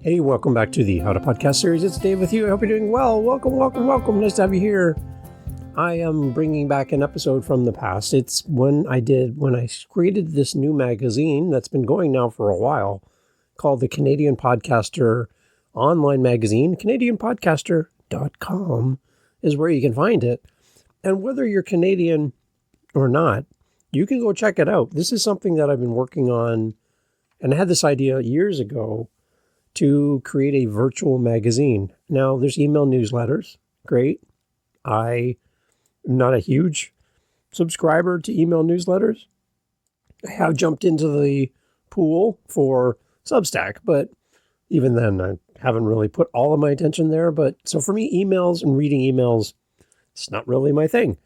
Hey, welcome back to the How to Podcast series. It's Dave with you. I hope you're doing well. Welcome. Nice to have you here. I am bringing back an episode from the past. It's when I created this new magazine that's been going now for a while called the Canadian Podcaster online magazine. CanadianPodcaster.com is where you can find it. And whether you're Canadian or not, you can go check it out. This is something that I've been working on, and I had this idea years ago to create a virtual magazine. Now, there's email newsletters. Great. I am not a huge subscriber to email newsletters. I have jumped into the pool for Substack, but even then, I haven't really put all of my attention there. But so for me, emails and reading emails, it's not really my thing.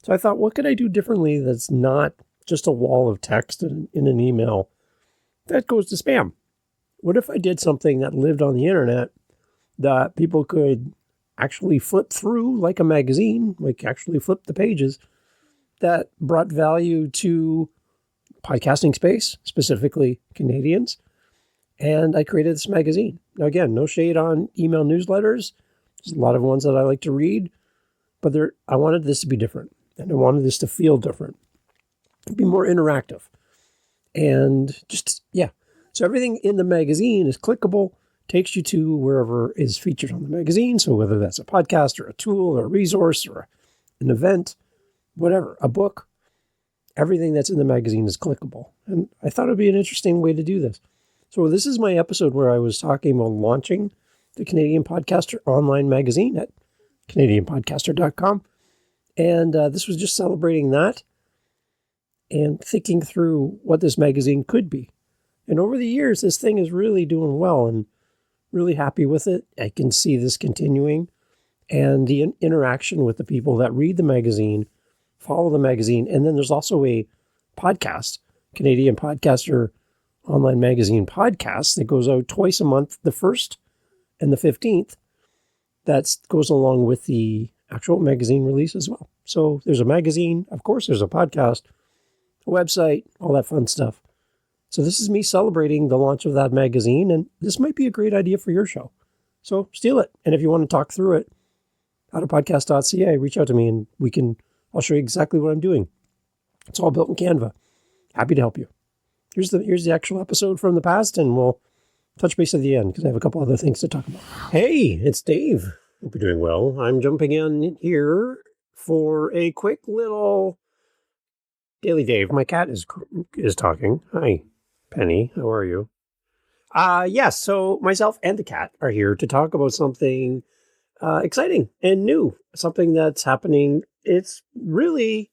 So I thought, what could I do differently that's not just a wall of text in an email that goes to spam? What if I did something that lived on the internet that people could actually flip through like a magazine, like actually flip the pages, that brought value to podcasting space, specifically Canadians? And I created this magazine. Now, again, no shade on email newsletters. There's a lot of ones that I like to read, but I wanted this to be different, and I wanted this to feel different, be more interactive. And just, yeah. So everything in the magazine is clickable, takes you to wherever is featured on the magazine. So whether that's a podcast or a tool or a resource or an event, whatever, a book, everything that's in the magazine is clickable. And I thought it'd be an interesting way to do this. So this is my episode where I was talking about launching the Canadian Podcaster online magazine at CanadianPodcaster.com. And this was just celebrating that and thinking through what this magazine could be. And over the years, this thing is really doing well and really happy with it. I can see this continuing, and the interaction with the people that read the magazine, follow the magazine. And then there's also a podcast, Canadian Podcaster Online Magazine podcast, that goes out twice a month, the 1st and the 15th. That goes along with the actual magazine release as well. So there's a magazine, of course, there's a podcast, a website, all that fun stuff. So this is me celebrating the launch of that magazine, and this might be a great idea for your show. So steal it. And if you want to talk through it, howtopodcast.ca, reach out to me and I'll show you exactly what I'm doing. It's all built in Canva. Happy to help you. Here's the actual episode from the past, and we'll touch base at the end because I have a couple other things to talk about. Hey, it's Dave. Hope you're doing well. I'm jumping in here for a quick little Daily Dave. My cat is talking. Hi, Penny. How are you? Yes. So myself and the cat are here to talk about something exciting and new. Something that's happening. It's really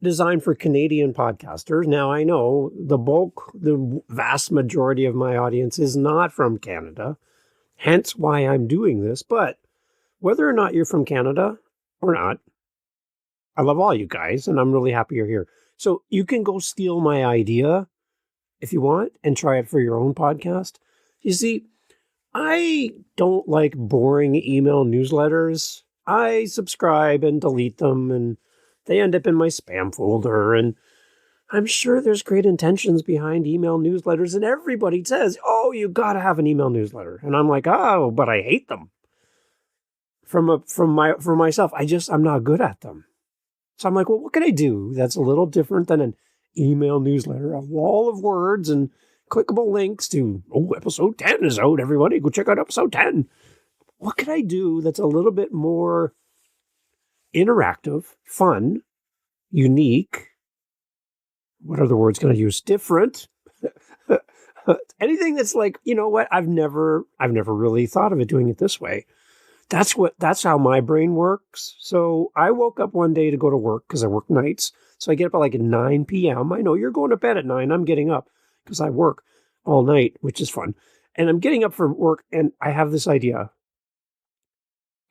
designed for Canadian podcasters. Now, I know the vast majority of my audience is not from Canada, hence why I'm doing this. But whether or not you're from Canada or not, I love all you guys, and I'm really happy you're here. So you can go steal my idea if you want and try it for your own podcast. You see, I don't like boring email newsletters. I subscribe and delete them, and they end up in my spam folder. And I'm sure there's great intentions behind email newsletters, and everybody says, oh, you got to have an email newsletter. And I'm like, oh, but I hate them. For myself, I'm not good at them. So I'm like, well, what can I do that's a little different than an email newsletter? A wall of words and clickable links to, episode 10 is out, everybody. Go check out episode 10. What can I do that's a little bit more interactive, fun, unique? What other words can I use? Different. Anything that's like, you know what? I've never really thought of doing it this way. That's how my brain works. So I woke up one day to go to work because I work nights. So I get up at like 9 p.m. I know you're going to bed at 9. I'm getting up because I work all night, which is fun. And I'm getting up for work, and I have this idea.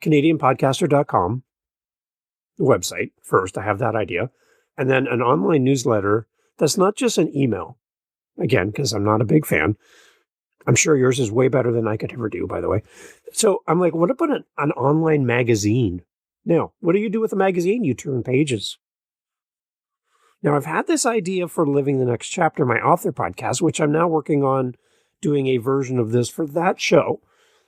CanadianPodcaster.com, the website first. I have that idea. And then an online newsletter that's not just an email. Again, because I'm not a big fan. I'm sure yours is way better than I could ever do, by the way. So I'm like, what about an online magazine? Now, what do you do with a magazine? You turn pages. Now, I've had this idea for Living the Next Chapter, my author podcast, which I'm now working on doing a version of this for that show,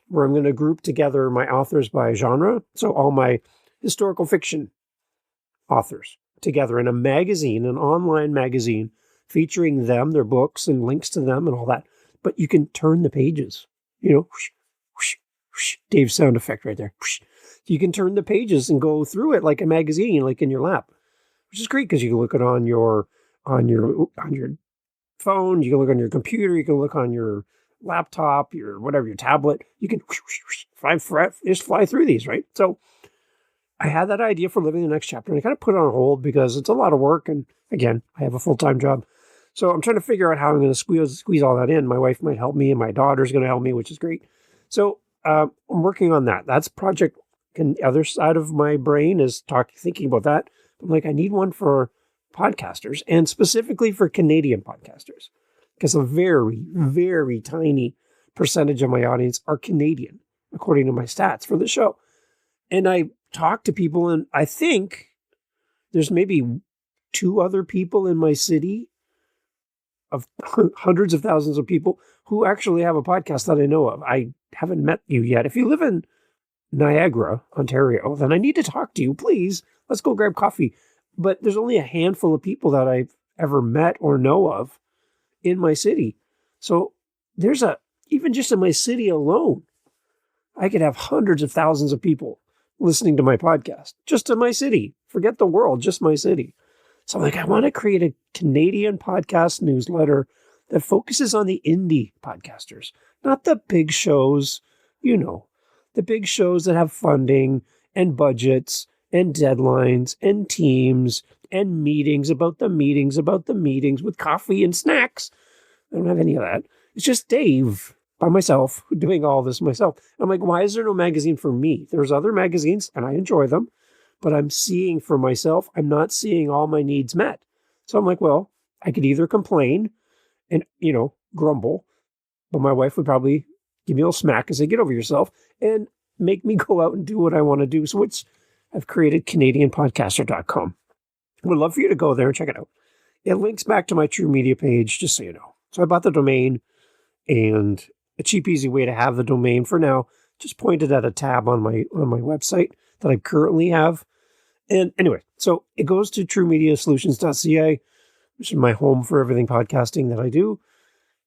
where I'm going to group together my authors by genre. So all my historical fiction authors together in a magazine, an online magazine, featuring them, their books, and links to them and all that. But you can turn the pages, whoosh, whoosh, whoosh, Dave's sound effect right there. Whoosh. You can turn the pages and go through it like a magazine, like in your lap, which is great because you can look at it on your phone, you can look on your computer, you can look on your laptop, your whatever, your tablet. You can just fly through these, right? So I had that idea for Living the Next Chapter, and I kind of put it on hold because it's a lot of work, and again, I have a full-time job. So I'm trying to figure out how I'm going to squeeze all that in. My wife might help me, and my daughter's going to help me, which is great. So I'm working on that. That's project. And the other side of my brain is thinking about that. I'm like, I need one for podcasters, and specifically for Canadian podcasters, because a very, very tiny percentage of my audience are Canadian, according to my stats for the show. And I talk to people, and I think there's maybe 2 other people in my city of hundreds of thousands of people who actually have a podcast that I know of. I haven't met you yet. If you live in Niagara, Ontario, then I need to talk to you. Please, let's go grab coffee. But there's only a handful of people that I've ever met or know of in my city. So even just in my city alone, I could have hundreds of thousands of people listening to my podcast, just in my city. Forget the world, just my city. So I'm like, I want to create a Canadian podcast newsletter that focuses on the indie podcasters, not the big shows, the big shows that have funding and budgets and deadlines and teams and meetings about the meetings with coffee and snacks. I don't have any of that. It's just Dave by myself doing all this myself. I'm like, why is there no magazine for me? There's other magazines and I enjoy them, but I'm seeing for myself, I'm not seeing all my needs met. So I'm like, well, I could either complain and, grumble, but my wife would probably give me a little smack and say, get over yourself, and make me go out and do what I want to do. So I've created CanadianPodcaster.com. Would love for you to go there and check it out. It links back to my True Media page, just so you know. So I bought the domain, and a cheap, easy way to have the domain for now, just pointed at a tab on my website that I currently have. And anyway, so it goes to truemediasolutions.ca, which is my home for everything podcasting that I do.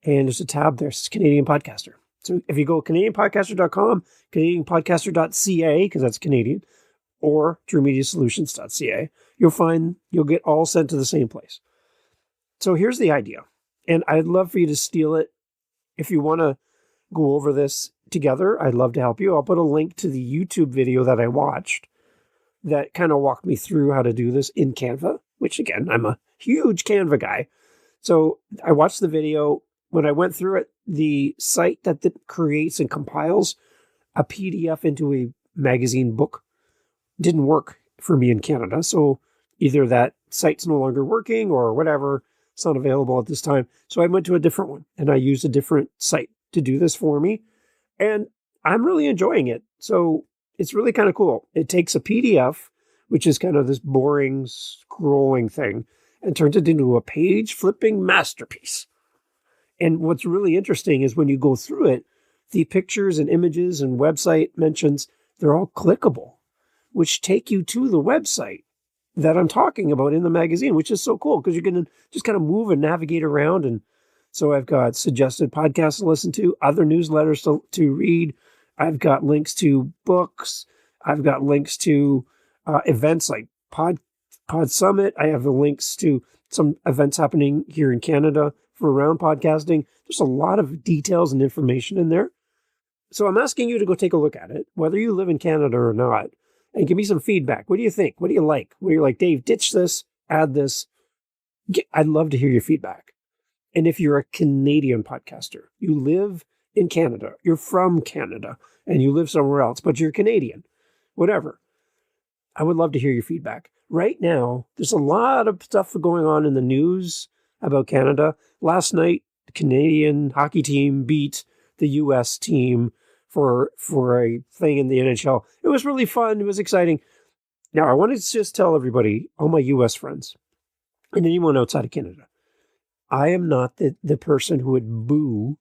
And there's a tab there, it's Canadian Podcaster. So if you go CanadianPodcaster.com, CanadianPodcaster.ca, because that's Canadian, or TrueMediaSolutions.ca, you'll get all sent to the same place. So here's the idea. And I'd love for you to steal it. If you want to go over this together, I'd love to help you. I'll put a link to the YouTube video that I watched that kind of walked me through how to do this in Canva, which again, I'm a huge Canva guy. So I watched the video. When I went through it, the site that creates and compiles a PDF into a magazine book didn't work for me in Canada. So either that site's no longer working or whatever, it's not available at this time. So I went to a different one and I used a different site to do this for me. And I'm really enjoying it. So it's really kind of cool. It takes a PDF, which is kind of this boring scrolling thing, and turns it into a page flipping masterpiece. And what's really interesting is when you go through it, the pictures and images and website mentions, they're all clickable, which take you to the website that I'm talking about in the magazine, which is so cool because you can just kind of move and navigate around. And so I've got suggested podcasts to listen to, other newsletters to read. I've got links to books. I've got links to events like Pod Summit. I have the links to some events happening here in Canada for around podcasting. There's a lot of details and information in there. So I'm asking you to go take a look at it, whether you live in Canada or not, and give me some feedback. What do you think? What do you like? Where you're like, Dave, ditch this, add this. I'd love to hear your feedback. And if you're a Canadian podcaster, you live in Canada, you're from Canada, and you live somewhere else, but you're Canadian, whatever, I would love to hear your feedback. Right now, there's a lot of stuff going on in the news about Canada. Last night, the Canadian hockey team beat the U.S. team for a thing in the NHL. It was really fun. It was exciting. Now, I wanted to just tell everybody, all my U.S. friends, and anyone outside of Canada, I am not the person who would boo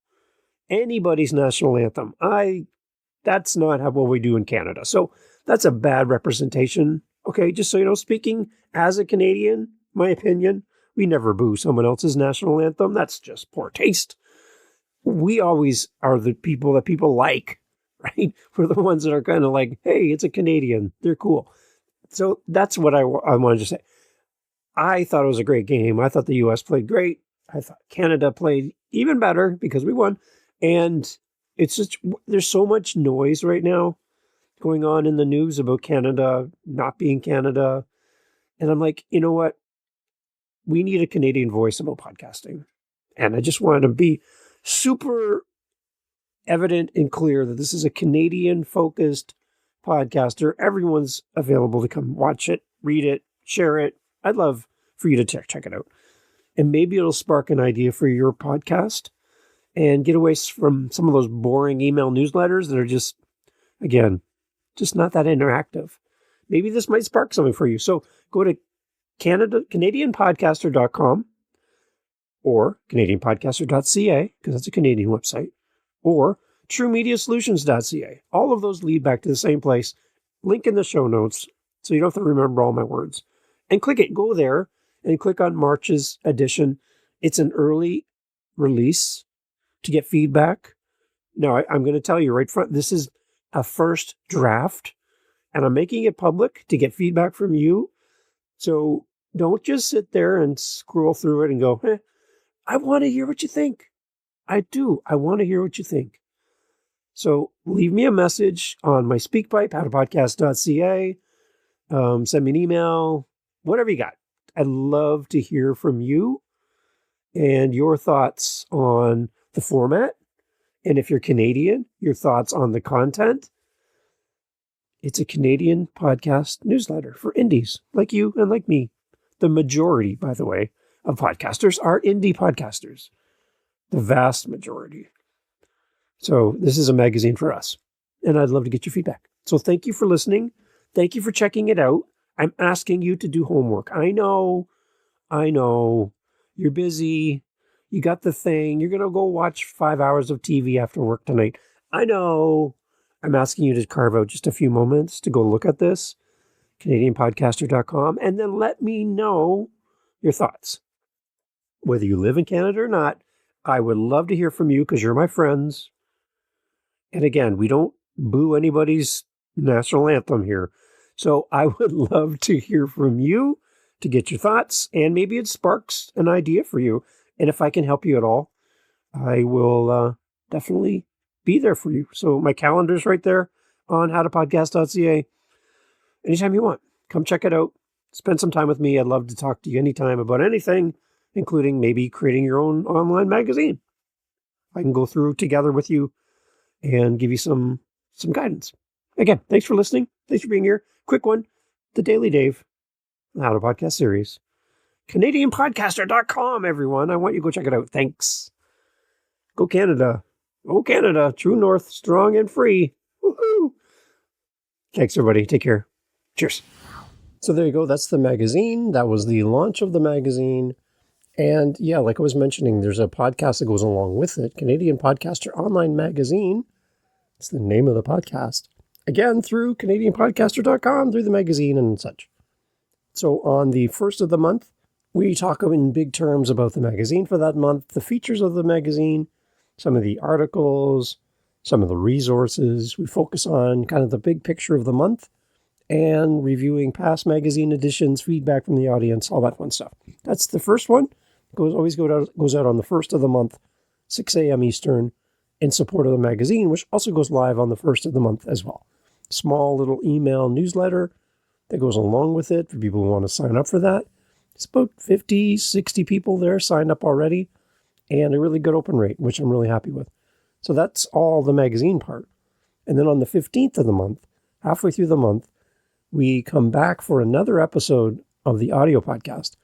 anybody's national anthem. That's not what we do in Canada. So that's a bad representation. Okay, just so you know, speaking as a Canadian, my opinion, we never boo someone else's national anthem. That's just poor taste. We always are the people that people like, right? We're the ones that are kind of like, hey, it's a Canadian. They're cool. So that's what I wanted to say. I thought it was a great game. I thought the U.S. played great. I thought Canada played even better because we won. And it's just, there's so much noise right now going on in the news about Canada not being Canada. And I'm like, you know what? We need a Canadian voice about podcasting. And I just wanted to be super evident and clear that this is a Canadian-focused podcaster. Everyone's available to come watch it, read it, share it. I'd love for you to check it out. And maybe it'll spark an idea for your podcast and get away from some of those boring email newsletters that are just, again, just not that interactive. Maybe this might spark something for you. So go to CanadianPodcaster.com or CanadianPodcaster.ca, because that's a Canadian website, or TrueMediaSolutions.ca. All of those lead back to the same place. Link in the show notes, so you don't have to remember all my words. And click it. Go there and click on March's edition. It's an early release to get feedback. Now, I'm going to tell you right front, this is a first draft, and I'm making it public to get feedback from you. So don't just sit there and scroll through it and go, I want to hear what you think. I do. I want to hear what you think. So leave me a message on my SpeakPipe, howtopodcast.ca. Send me an email, whatever you got. I'd love to hear from you and your thoughts on the format. And if you're Canadian, your thoughts on the content. It's a Canadian podcast newsletter for indies like you and like me. The majority, by the way, of podcasters are indie podcasters. The vast majority. So this is a magazine for us. And I'd love to get your feedback. So thank you for listening. Thank you for checking it out. I'm asking you to do homework. I know. You're busy. You got the thing. You're going to go watch 5 hours of TV after work tonight. I know. I'm asking you to carve out just a few moments to go look at this, CanadianPodcaster.com, and then let me know your thoughts. Whether you live in Canada or not, I would love to hear from you because you're my friends. And again, we don't boo anybody's national anthem here. So I would love to hear from you to get your thoughts, and maybe it sparks an idea for you. And if I can help you at all, I will definitely be there for you. So my calendar's right there on howtopodcast.ca. Anytime you want, come check it out. Spend some time with me. I'd love to talk to you anytime about anything, including maybe creating your own online magazine. I can go through together with you and give you some guidance. Again, thanks for listening. Thanks for being here. Quick one, The Daily Dave, the How to Podcast series. CanadianPodcaster.com, everyone. I want you to go check it out. Thanks. Go Canada. Go Canada. True North, strong and free. Woohoo! Thanks, everybody. Take care. Cheers. So there you go. That's the magazine. That was the launch of the magazine. And yeah, like I was mentioning, there's a podcast that goes along with it. Canadian Podcaster Online Magazine. It's the name of the podcast. Again, through CanadianPodcaster.com, through the magazine and such. So on the first of the month, we talk in big terms about the magazine for that month, the features of the magazine, some of the articles, some of the resources. We focus on kind of the big picture of the month and reviewing past magazine editions, feedback from the audience, all that fun stuff. That's the first one. Goes out on the first of the month, 6 a.m. Eastern, in support of the magazine, which also goes live on the first of the month as well. Small little email newsletter that goes along with it for people who want to sign up for that. It's about 50, 60 people there signed up already, and a really good open rate, which I'm really happy with. So that's all the magazine part. And then on the 15th of the month, halfway through the month, we come back for another episode of the audio podcast.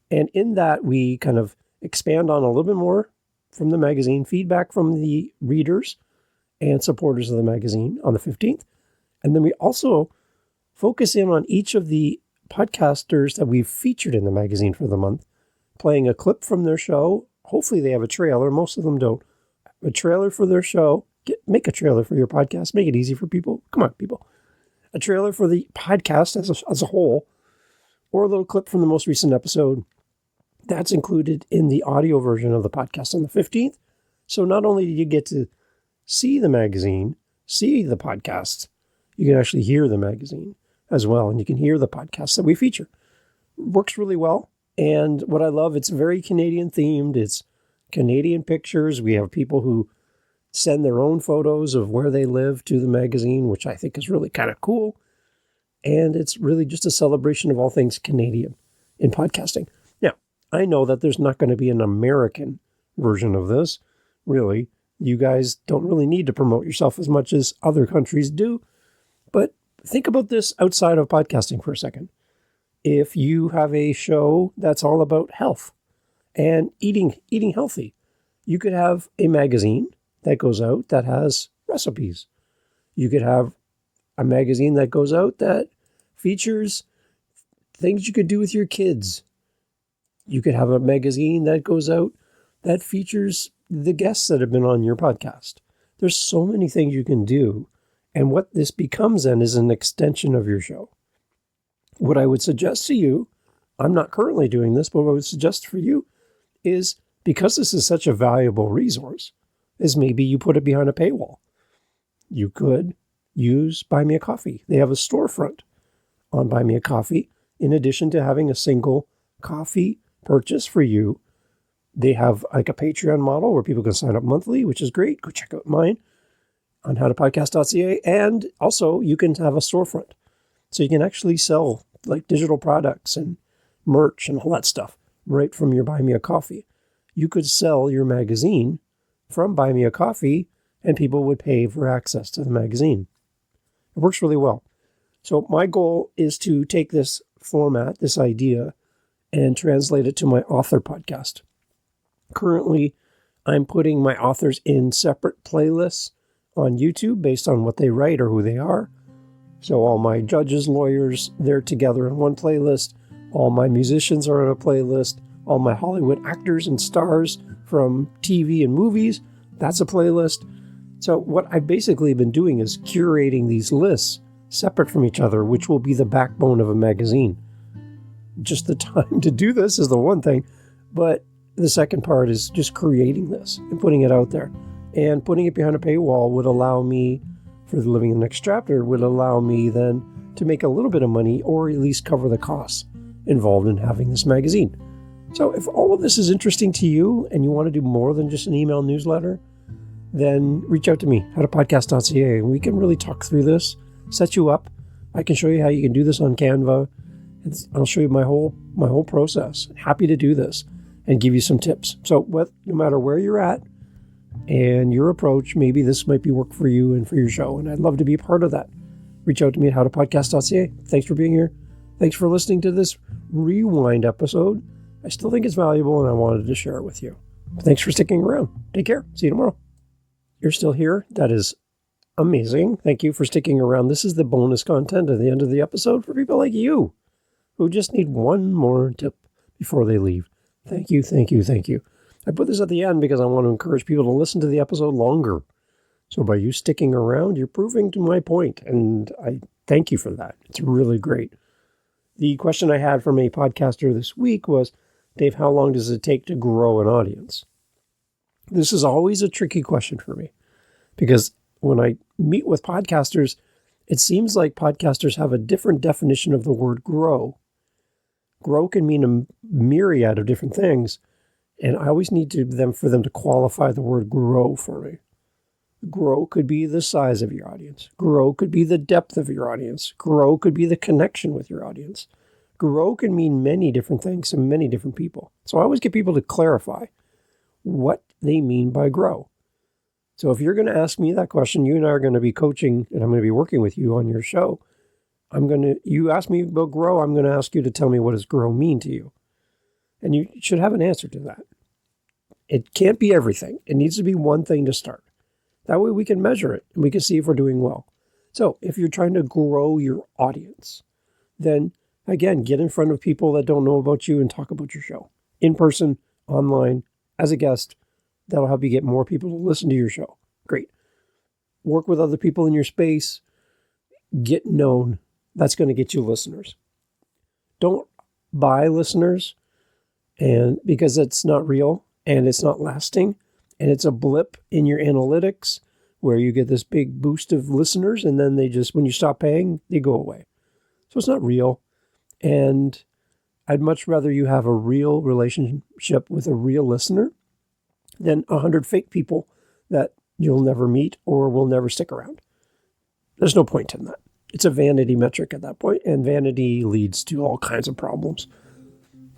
And in that, we kind of expand on a little bit more from the magazine, feedback from the readers and supporters of the magazine on the 15th. And then we also focus in on each of the podcasters that we've featured in the magazine for the month, playing a clip from their show. Hopefully they have a trailer. Most of them don't. a trailer for their show. Make a trailer for your podcast. Make it easy for people. Come on, people. A trailer for the podcast as a whole, or a little clip from the most recent episode. That's included in the audio version of the podcast on the 15th. So not only do you get to see the magazine, see the podcasts, you can actually hear the magazine as well. And you can hear the podcasts that we feature. Works really well. And what I love, it's very Canadian themed. It's Canadian pictures. We have people who send their own photos of where they live to the magazine, which I think is really kind of cool. And it's really just a celebration of all things Canadian in podcasting. Now, I know that there's not going to be an American version of this, really. You guys don't really need to promote yourself as much as other countries do. But think about this outside of podcasting for a second. If you have a show that's all about health and eating healthy, you could have a magazine that goes out that has recipes. You could have a magazine that goes out that features things you could do with your kids. You could have a magazine that goes out that features the guests that have been on your podcast. There's so many things you can do. And what this becomes then is an extension of your show. What I would suggest to you, I'm not currently doing this, but what I would suggest for you is, because this is such a valuable resource, is maybe you put it behind a paywall. You could use Buy Me a Coffee. They have a storefront on Buy Me a Coffee. In addition to having a single coffee purchase for you, they have like a Patreon model where people can sign up monthly, which is great. Go check out mine on howtopodcast.ca. And also you can have a storefront. So you can actually sell like digital products and merch and all that stuff right from your Buy Me a Coffee. You could sell your magazine from Buy Me a Coffee and people would pay for access to the magazine. It works really well. So my goal is to take this format, this idea, and translate it to my author podcast. Currently, I'm putting my authors in separate playlists on YouTube based on what they write or who they are. So all my judges, lawyers, they're together in one playlist. All my musicians are on a playlist. All my Hollywood actors and stars from TV and movies, that's a playlist. So what I've basically been doing is curating these lists separate from each other, which will be the backbone of a magazine. Just the time to do this is the one thing, but the second part is just creating this and putting it out there. And putting it behind a paywall would allow me, for the Living the Next Chapter, would allow me then to make a little bit of money or at least cover the costs involved in having this magazine. So if all of this is interesting to you and you want to do more than just an email newsletter, then reach out to me, howtopodcast.ca, and we can really talk through this, set you up. I can show you how you can do this on Canva. I'll show you my whole process. Happy to do this and give you some tips. So no matter where you're at and your approach, maybe this might be work for you and for your show, and I'd love to be a part of that. Reach out to me at howtopodcast.ca. Thanks for being here. Thanks for listening to this rewind episode. I still think it's valuable, and I wanted to share it with you. Thanks for sticking around. Take care. See you tomorrow. You're still here. That is amazing. Thank you for sticking around. This is the bonus content at the end of the episode for people like you who just need one more tip before they leave. Thank you, thank you, thank you. I put this at the end because I want to encourage people to listen to the episode longer. So by you sticking around, you're proving to my point, and I thank you for that. It's really great. The question I had from a podcaster this week was, Dave, how long does it take to grow an audience? This is always a tricky question for me because when I meet with podcasters, it seems like podcasters have a different definition of the word grow. Grow can mean a myriad of different things, and I always need for them to qualify the word grow for me. Grow could be the size of your audience. Grow could be the depth of your audience. Grow could be the connection with your audience. Grow can mean many different things to many different people. So I always get people to clarify what they mean by grow. So if you're going to ask me that question, you and I are going to be coaching, and I'm going to be working with you on your show. You ask me about grow, I'm going to ask you to tell me, what does grow mean to you? And you should have an answer to that. It can't be everything. It needs to be one thing to start. That way we can measure it and we can see if we're doing well. So if you're trying to grow your audience, then again, get in front of people that don't know about you and talk about your show. In person, online, as a guest, That'll help you get more people to listen to your show. Great. Work with other people in your space. Get known. That's going to get you listeners. Don't buy listeners, and because it's not real and it's not lasting, and it's a blip in your analytics where you get this big boost of listeners, and then they just, when you stop paying, they go away. So it's not real. And I'd much rather you have a real relationship with a real listener than 100 fake people that you'll never meet or will never stick around. There's no point in that. It's a vanity metric at that point, and vanity leads to all kinds of problems.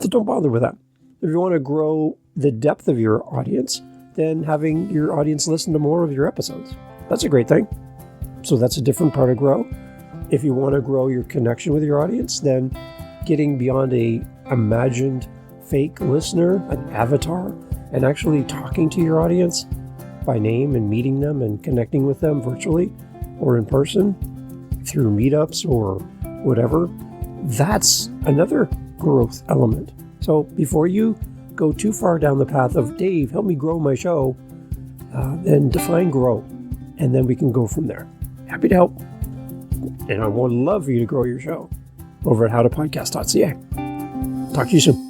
So don't bother with that. If you want to grow the depth of your audience, then having your audience listen to more of your episodes. That's a great thing. So that's a different part of grow. If you want to grow your connection with your audience, then getting beyond a imagined fake listener, an avatar, and actually talking to your audience by name and meeting them and connecting with them virtually or in person through meetups or whatever, that's another growth element. So before you go too far down the path of, Dave, help me grow my show, then define grow, and then we can go from there. Happy to help. And I would love for you to grow your show over at howtopodcast.ca. Talk to you soon.